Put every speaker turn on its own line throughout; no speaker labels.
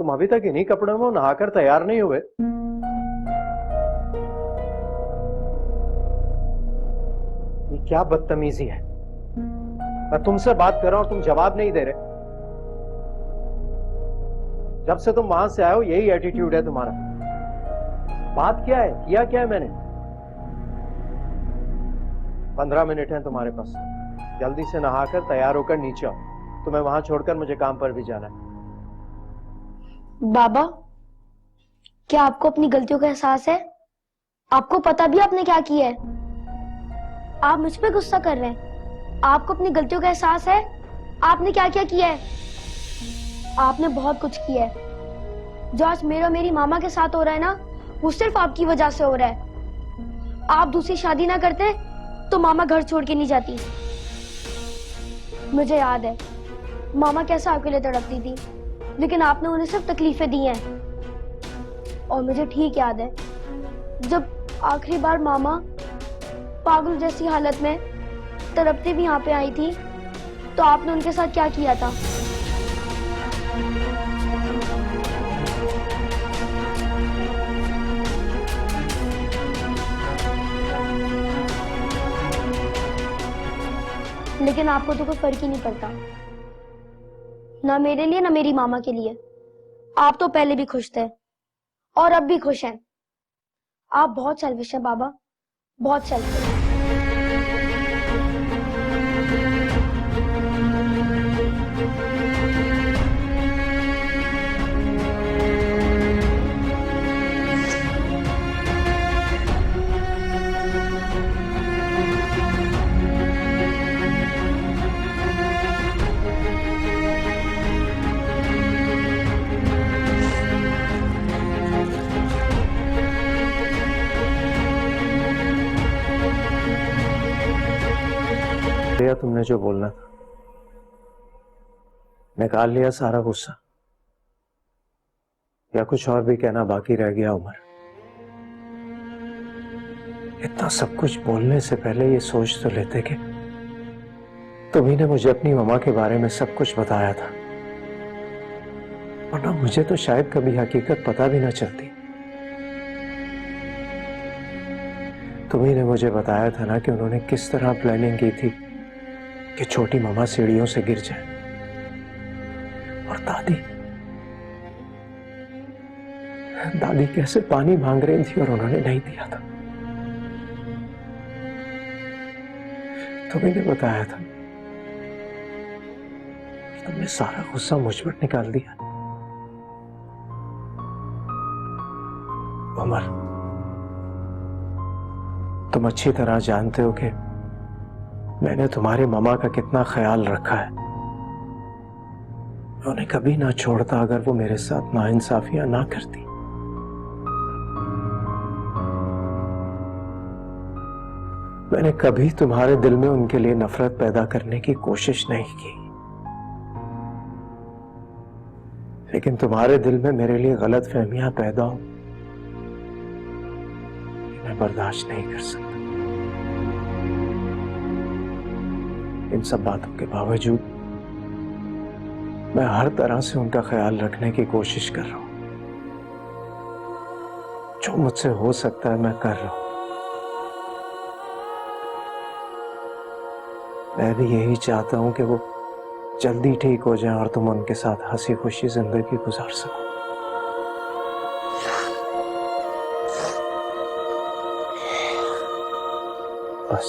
तुम अभी तक इन्हीं कपड़ों में नहाकर तैयार नहीं हुए? ये क्या बदतमीजी है? मैं तुमसे बात कर रहा हूं, तुम जवाब नहीं दे रहे। जब से तुम वहां से आए हो यही एटीट्यूड है तुम्हारा। बात क्या है, किया क्या है मैंने? 15 मिनट है तुम्हारे पास, जल्दी से नहाकर तैयार होकर नीचे आओ। तुम्हें वहां छोड़कर मुझे काम पर भी जाना है।
बाबा, क्या आपको अपनी गलतियों का एहसास है? आपको पता भी आपने क्या किया है? आप मुझ पे गुस्सा कर रहे हैं। आपको अपनी गलतियों का एहसास है? आपने क्या क्या किया है? आपने बहुत कुछ किया है। जो आज मेरा मेरी मामा के साथ हो रहा है ना, वो सिर्फ आपकी वजह से हो रहा है। आप दूसरी शादी ना करते तो मामा घर छोड़ के नहीं जाती। मुझे याद है मामा कैसे आपके लिए तड़पती थी, लेकिन आपने उन्हें सिर्फ तकलीफें दी हैं। और मुझे ठीक याद है जब आखिरी बार मामा पागल जैसी हालत में तड़पती भी यहाँ पे आई थी, तो आपने उनके साथ क्या किया था? लेकिन आपको तो कोई फर्क ही नहीं पड़ता, ना मेरे लिए ना मेरी मामा के लिए। आप तो पहले भी खुश थे और अब भी खुश हैं। आप बहुत सेल्फिश हैं बाबा, बहुत सेल्फिश।
लिया तुमने जो बोलना था, निकाल लिया सारा गुस्सा, या कुछ और भी कहना बाकी रह गया? उमर, इतना सब कुछ बोलने से पहले ये सोच तो लेते कि तुम्ही ने मुझे अपनी मम्मा के बारे में सब कुछ बताया था, वरना मुझे तो शायद कभी हकीकत पता भी ना चलती। तुम्ही ने मुझे बताया था ना कि उन्होंने किस तरह प्लानिंग की थी कि छोटी मम्मा सीढ़ियों से गिर जाए, और दादी दादी कैसे पानी मांग रही थी और उन्होंने नहीं दिया था। तुम्ही ने बताया था, तुमने सारा गुस्सा मुझ पर निकाल दिया। उमर, तुम अच्छी तरह जानते हो कि मैंने तुम्हारी मामा का कितना ख्याल रखा है। मैं उन्हें कभी ना छोड़ता अगर वो मेरे साथ नाइंसाफियां ना करती। मैंने कभी तुम्हारे दिल में उनके लिए नफरत पैदा करने की कोशिश नहीं की, लेकिन तुम्हारे दिल में मेरे लिए गलत फहमियां पैदा हो, मैं बर्दाश्त नहीं कर सकता। इन सब बातों के बावजूद मैं हर तरह से उनका ख्याल रखने की कोशिश कर रहा हूं। जो मुझसे हो सकता है मैं कर रहा हूं। मैं भी यही चाहता हूं कि वो जल्दी ठीक हो जाएं और तुम उनके साथ हंसी खुशी जिंदगी गुजार सको। बस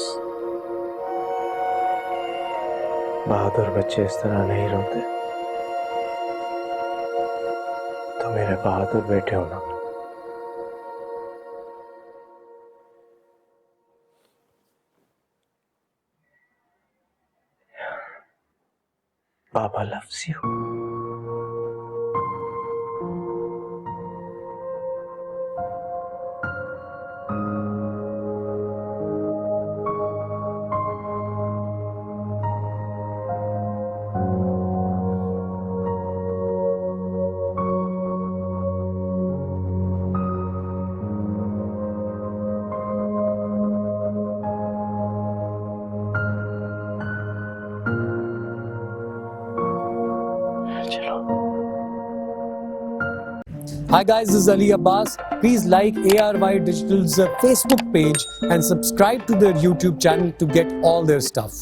बहादुर बच्चे इस तरह नहीं रोते। तो मेरे बहादुर बेटे हो ना। बाबा लव्स यू। चलो।
Hi guys, this is Ali Abbas. Please like ARY Digital's Facebook page and subscribe to their YouTube channel to get all their stuff.